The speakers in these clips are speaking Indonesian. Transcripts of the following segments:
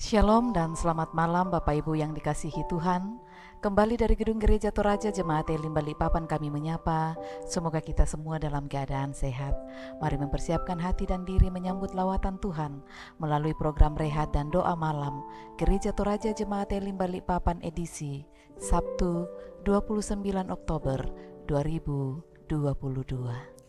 Shalom dan selamat malam Bapak Ibu yang dikasihi Tuhan. Kembali dari Gedung Gereja Toraja Jemaat Elim Balikpapan kami menyapa. Semoga kita semua dalam keadaan sehat. Mari mempersiapkan hati dan diri menyambut lawatan Tuhan melalui program rehat dan doa malam Gereja Toraja Jemaat Elim Balikpapan edisi Sabtu 29 Oktober 2022.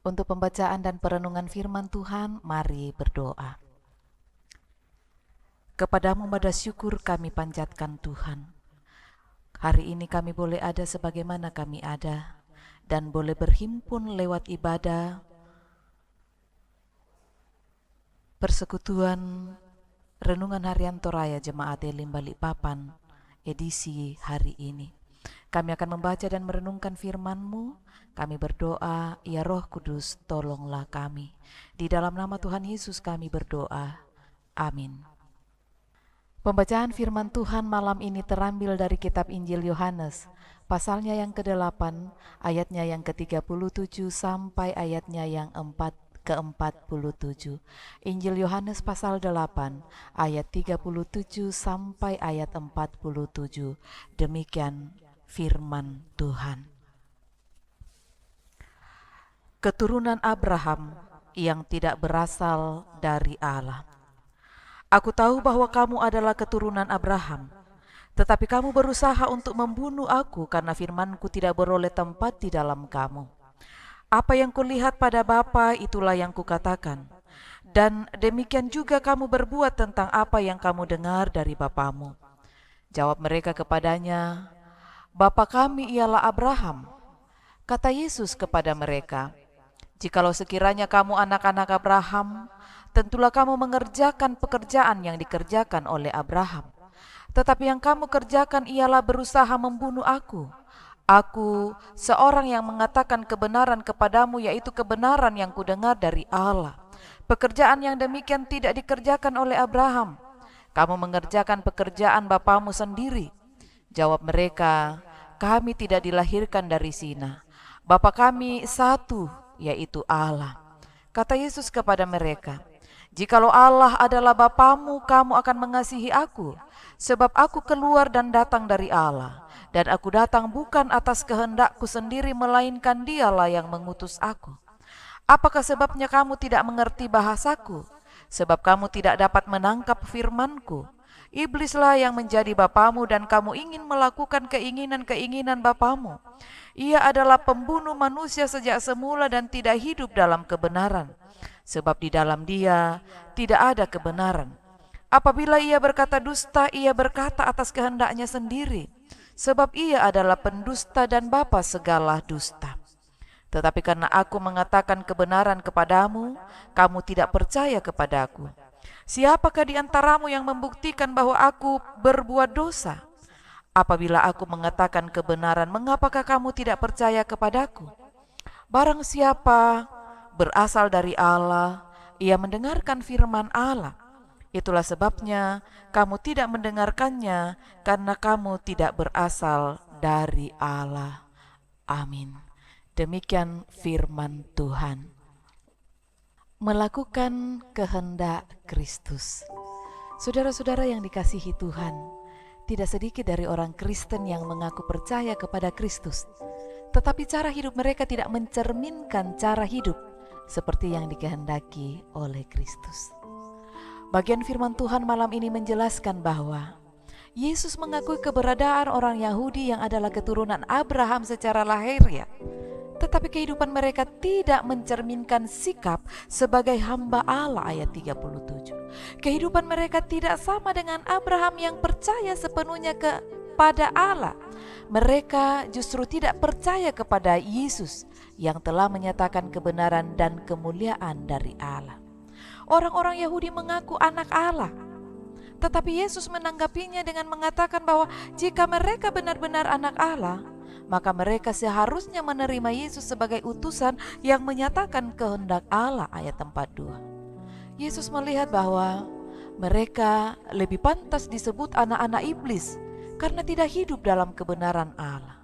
Untuk pembacaan dan perenungan firman Tuhan, mari berdoa. Kepadamu pada syukur kami panjatkan Tuhan. Hari ini kami boleh ada sebagaimana kami ada, dan boleh berhimpun lewat ibadah, persekutuan, renungan harian Toraya Jemaat Elim Balikpapan, edisi hari ini. Kami akan membaca dan merenungkan firman-Mu. Kami berdoa, ya Roh Kudus, tolonglah kami. Di dalam nama Tuhan Yesus kami berdoa. Amin. Pembacaan firman Tuhan malam ini terambil dari kitab Injil Yohanes, pasalnya yang ke-8, ayatnya yang ke-37 sampai ayatnya yang ke-47. Injil Yohanes pasal 8, ayat 37 sampai ayat 47. Demikian firman Tuhan. Keturunan Abraham yang tidak berasal dari Allah. Aku tahu bahwa kamu adalah keturunan Abraham, tetapi kamu berusaha untuk membunuh aku karena firmanku tidak beroleh tempat di dalam kamu. Apa yang kulihat pada Bapa itulah yang kukatakan, dan demikian juga kamu berbuat tentang apa yang kamu dengar dari bapamu. Jawab mereka kepadanya, Bapa kami ialah Abraham. Kata Yesus kepada mereka, jikalau sekiranya kamu anak-anak Abraham, tentulah kamu mengerjakan pekerjaan yang dikerjakan oleh Abraham. Tetapi yang kamu kerjakan ialah berusaha membunuh aku. Aku, seorang yang mengatakan kebenaran kepadamu, yaitu kebenaran yang kudengar dari Allah. Pekerjaan yang demikian tidak dikerjakan oleh Abraham. Kamu mengerjakan pekerjaan bapamu sendiri. Jawab mereka, kami tidak dilahirkan dari zina. Bapa kami satu, yaitu Allah. Kata Yesus kepada mereka, jikalau Allah adalah Bapamu, kamu akan mengasihi aku, sebab aku keluar dan datang dari Allah, dan aku datang bukan atas kehendakku sendiri, melainkan Dialah yang mengutus aku. Apakah sebabnya kamu tidak mengerti bahasaku? Sebab kamu tidak dapat menangkap firmanku. Iblislah yang menjadi bapamu dan kamu ingin melakukan keinginan-keinginan bapamu. Ia adalah pembunuh manusia sejak semula dan tidak hidup dalam kebenaran. Sebab di dalam dia tidak ada kebenaran. Apabila ia berkata dusta, ia berkata atas kehendaknya sendiri. Sebab ia adalah pendusta dan bapa segala dusta. Tetapi karena aku mengatakan kebenaran kepadamu, kamu tidak percaya kepadaku. Siapakah di antaramu yang membuktikan bahwa aku berbuat dosa? Apabila aku mengatakan kebenaran, mengapakah kamu tidak percaya kepadaku? Barang siapa berasal dari Allah, ia mendengarkan firman Allah. Itulah sebabnya kamu tidak mendengarkannya, karena kamu tidak berasal dari Allah. Amin. Demikian firman Tuhan. Melakukan kehendak Kristus. Saudara-saudara yang dikasihi Tuhan, tidak sedikit dari orang Kristen yang mengaku percaya kepada Kristus, tetapi cara hidup mereka tidak mencerminkan cara hidup seperti yang dikehendaki oleh Kristus. Bagian firman Tuhan malam ini menjelaskan bahwa Yesus mengakui keberadaan orang Yahudi yang adalah keturunan Abraham secara lahiriah, tetapi kehidupan mereka tidak mencerminkan sikap sebagai hamba Allah. Ayat 37. Kehidupan mereka tidak sama dengan Abraham yang percaya sepenuhnya kepada Allah. Mereka justru tidak percaya kepada Yesus yang telah menyatakan kebenaran dan kemuliaan dari Allah. Orang-orang Yahudi mengaku anak Allah, tetapi Yesus menanggapinya dengan mengatakan bahwa jika mereka benar-benar anak Allah, maka mereka seharusnya menerima Yesus sebagai utusan yang menyatakan kehendak Allah. Ayat 42. Yesus melihat bahwa mereka lebih pantas disebut anak-anak iblis karena tidak hidup dalam kebenaran Allah.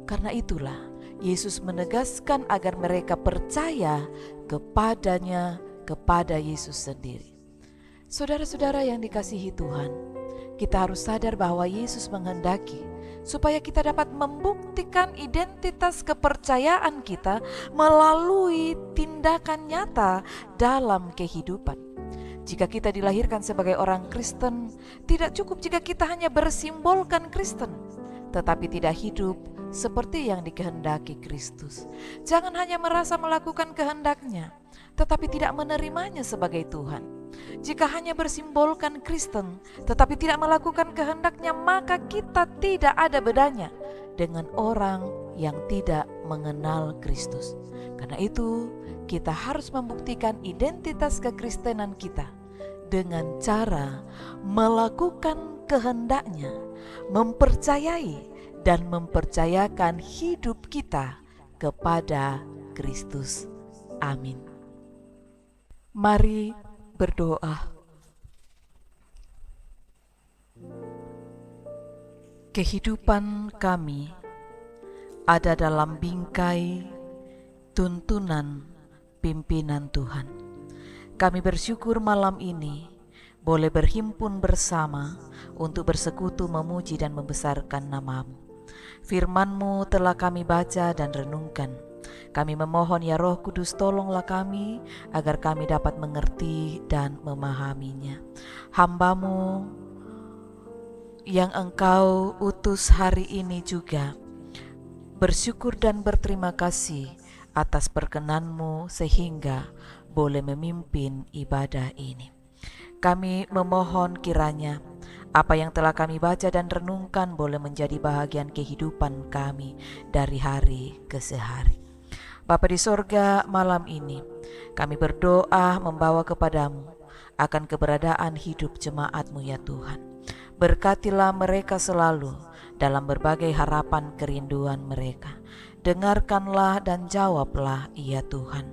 Karena itulah Yesus menegaskan agar mereka percaya kepadanya, kepada Yesus sendiri. Saudara-saudara yang dikasihi Tuhan, kita harus sadar bahwa Yesus menghendaki supaya kita dapat membuktikan identitas kepercayaan kita melalui tindakan nyata dalam kehidupan. Jika kita dilahirkan sebagai orang Kristen, tidak cukup jika kita hanya bersimbolkan Kristen, tetapi tidak hidup seperti yang dikehendaki Kristus. Jangan hanya merasa melakukan kehendaknya, tetapi tidak menerimanya sebagai Tuhan. Jika hanya bersimbolkan Kristen, tetapi tidak melakukan kehendaknya, maka kita tidak ada bedanya dengan orang yang tidak mengenal Kristus. Karena itu, kita harus membuktikan identitas kekristenan kita dengan cara melakukan kehendaknya, mempercayai dan mempercayakan hidup kita kepada Kristus. Amin. Mari berdoa. Kehidupan kami ada dalam bingkai tuntunan pimpinan Tuhan. Kami bersyukur malam ini boleh berhimpun bersama untuk bersekutu memuji dan membesarkan nama-Mu. Firman-Mu telah kami baca dan renungkan. Kami memohon ya Roh Kudus, tolonglah kami agar kami dapat mengerti dan memahaminya. Hamba-Mu yang Engkau utus hari ini juga bersyukur dan berterima kasih atas perkenan-Mu sehingga boleh memimpin ibadah ini. Kami memohon kiranya apa yang telah kami baca dan renungkan boleh menjadi bahagian kehidupan kami dari hari ke hari. Bapa di sorga, malam ini kami berdoa membawa kepadamu akan keberadaan hidup jemaat-Mu ya Tuhan. Berkatilah mereka selalu dalam berbagai harapan kerinduan mereka. Dengarkanlah dan jawablah ya Tuhan.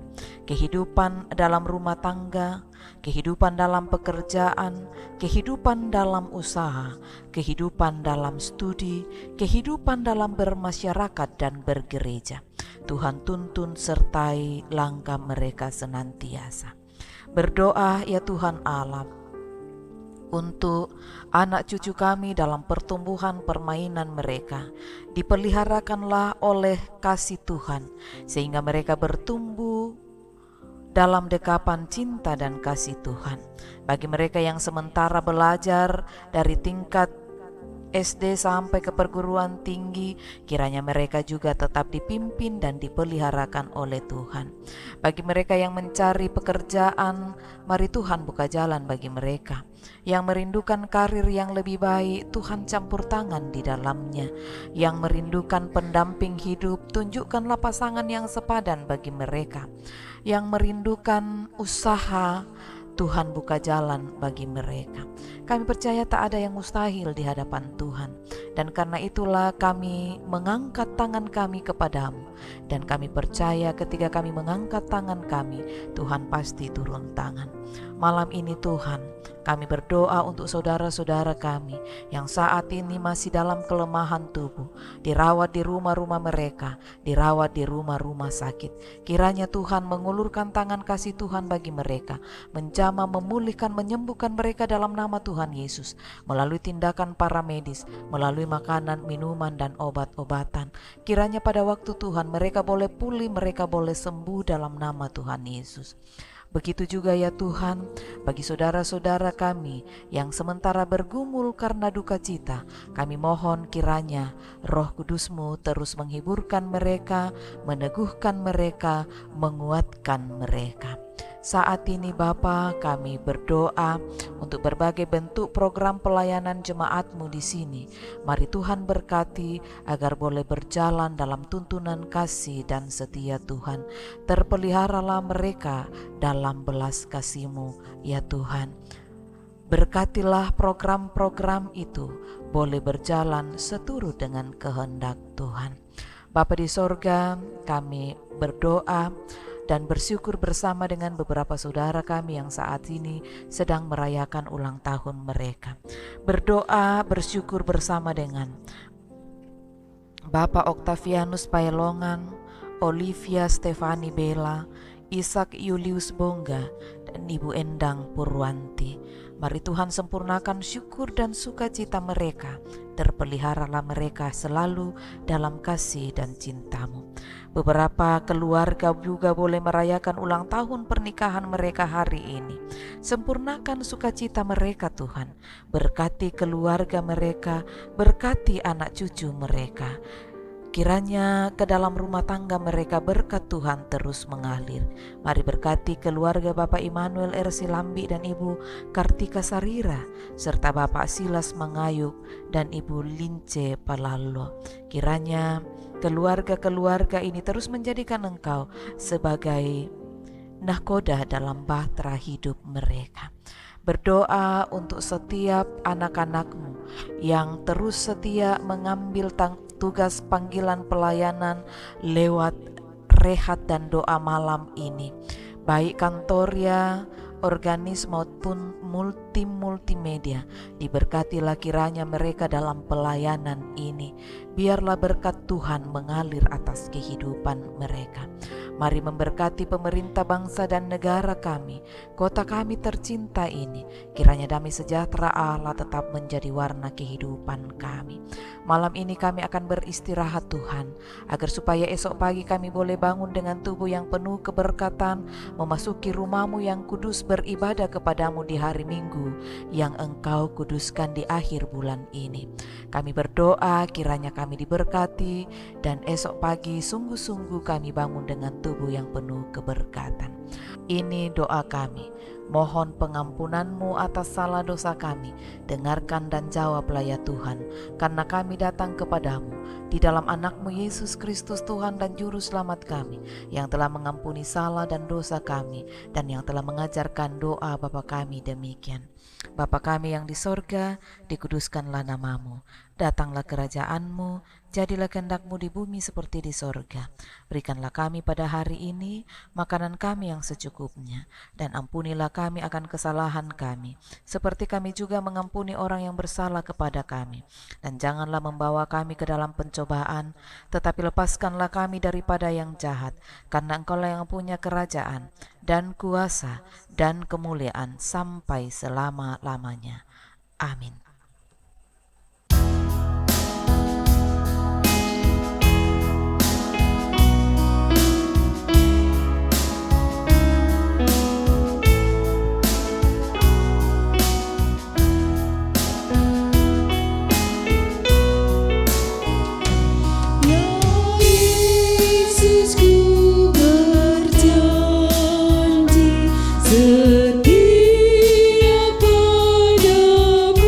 Kehidupan dalam rumah tangga, kehidupan dalam pekerjaan, kehidupan dalam usaha, kehidupan dalam studi, kehidupan dalam bermasyarakat dan bergereja. Tuhan tuntun sertai langkah mereka senantiasa. Berdoa ya Tuhan Allah untuk anak cucu kami dalam pertumbuhan permainan mereka. Dipeliharakanlah oleh kasih Tuhan sehingga mereka bertumbuh dalam dekapan cinta dan kasih Tuhan. Bagi mereka yang sementara belajar dari tingkat SD sampai ke perguruan tinggi, kiranya mereka juga tetap dipimpin dan dipeliharakan oleh Tuhan. Bagi mereka yang mencari pekerjaan, mari Tuhan buka jalan bagi mereka. Yang merindukan karir yang lebih baik, Tuhan campur tangan di dalamnya. Yang merindukan pendamping hidup, tunjukkanlah pasangan yang sepadan bagi mereka. Yang merindukan usaha, Tuhan buka jalan bagi mereka. Kami percaya tak ada yang mustahil di hadapan Tuhan. Dan karena itulah kami mengangkat tangan kami kepadamu. Dan kami percaya ketika kami mengangkat tangan kami, Tuhan pasti turun tangan. Malam ini Tuhan, kami berdoa untuk saudara-saudara kami yang saat ini masih dalam kelemahan tubuh, dirawat di rumah-rumah mereka, dirawat di rumah-rumah sakit. Kiranya Tuhan mengulurkan tangan kasih Tuhan bagi mereka, menjamah, memulihkan, menyembuhkan mereka dalam nama Tuhan Yesus, melalui tindakan para medis, melalui makanan, minuman, dan obat-obatan. Kiranya pada waktu Tuhan mereka boleh pulih, mereka boleh sembuh dalam nama Tuhan Yesus. Begitu juga ya Tuhan, bagi saudara-saudara kami yang sementara bergumul karena duka cita, kami mohon kiranya Roh Kudus-Mu terus menghiburkan mereka, meneguhkan mereka, menguatkan mereka. Saat ini Bapa, kami berdoa untuk berbagai bentuk program pelayanan jemaat-Mu di sini. Mari Tuhan berkati agar boleh berjalan dalam tuntunan kasih dan setia Tuhan. Terpeliharalah mereka dalam belas kasih-Mu ya Tuhan. Berkatilah program-program itu boleh berjalan seturut dengan kehendak Tuhan. Bapa di sorga, kami berdoa dan bersyukur bersama dengan beberapa saudara kami yang saat ini sedang merayakan ulang tahun mereka. Berdoa, bersyukur bersama dengan Bapak Octavianus Paelongan, Olivia Stefani Bella, Ishak Julius Bongga, dan Ibu Endang Purwanti. Mari Tuhan sempurnakan syukur dan sukacita mereka. Terpeliharalah mereka selalu dalam kasih dan cinta-Mu. Beberapa keluarga juga boleh merayakan ulang tahun pernikahan mereka hari ini. Sempurnakan sukacita mereka Tuhan. Berkati keluarga mereka, berkati anak cucu mereka. Kiranya ke dalam rumah tangga mereka berkat Tuhan terus mengalir. Mari berkati keluarga Bapak Immanuel R. Silambi dan Ibu Kartika Sarira, serta Bapak Silas Mangayuk dan Ibu Lince Palalo. Kiranya keluarga-keluarga ini terus menjadikan Engkau sebagai nahkoda dalam bahtera hidup mereka. Berdoa untuk setiap anak-anak-Mu yang terus setia mengambil tugas panggilan pelayanan lewat rehat dan doa malam ini, baik kantorya, organis maupun multimedia. Diberkatilah kiranya mereka dalam pelayanan ini. Biarlah berkat Tuhan mengalir atas kehidupan mereka. Mari memberkati pemerintah bangsa dan negara kami, kota kami tercinta ini. Kiranya damai sejahtera Allah tetap menjadi warna kehidupan kami. Malam ini kami akan beristirahat Tuhan, agar supaya esok pagi kami boleh bangun dengan tubuh yang penuh keberkatan, memasuki rumah-Mu yang kudus, beribadah kepada-Mu di hari Minggu yang Engkau kuduskan di akhir bulan ini. Kami berdoa kiranya kami diberkati, dan esok pagi sungguh-sungguh kami bangun dengan tubuh yang penuh keberkatan. Ini doa kami. Mohon pengampunan-Mu atas salah dosa kami. Dengarkan dan jawablah ya Tuhan, karena kami datang kepada-Mu di dalam anak-Mu Yesus Kristus Tuhan dan Juru Selamat kami, yang telah mengampuni salah dan dosa kami, dan yang telah mengajarkan doa Bapa kami demikian. Bapa kami yang di sorga, dikuduskanlah nama-Mu. Datanglah kerajaan-Mu, jadilah kehendak-Mu di bumi seperti di sorga. Berikanlah kami pada hari ini makanan kami yang secukupnya, dan ampunilah kami akan kesalahan kami, seperti kami juga mengampuni orang yang bersalah kepada kami. Dan janganlah membawa kami ke dalam pencobaan, tetapi lepaskanlah kami daripada yang jahat, karena Engkau-lah yang punya kerajaan, dan kuasa, dan kemuliaan sampai selama-lamanya. Amin. Setia padamu.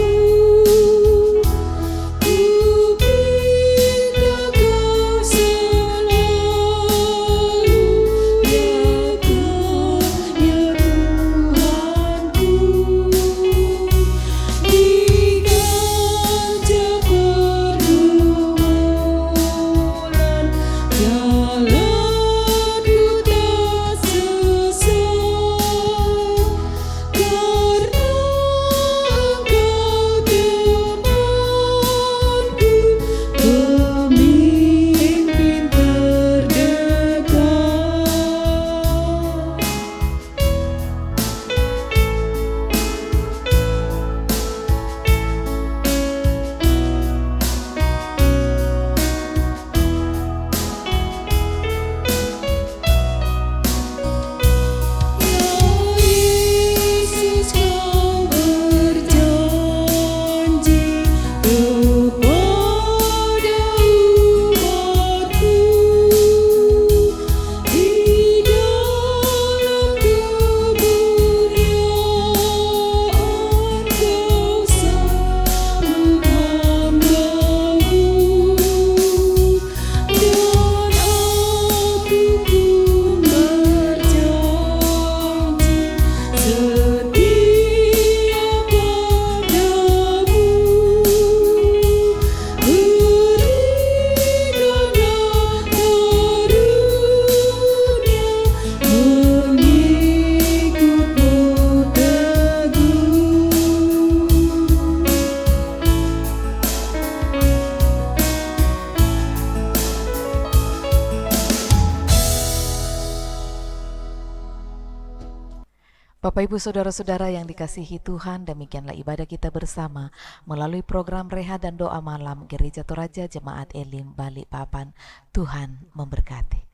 Bapak Ibu Saudara-saudara yang dikasihi Tuhan, demikianlah ibadah kita bersama melalui program Rehat dan Doa Malam Gereja Toraja Jemaat Elim Balikpapan. Tuhan memberkati.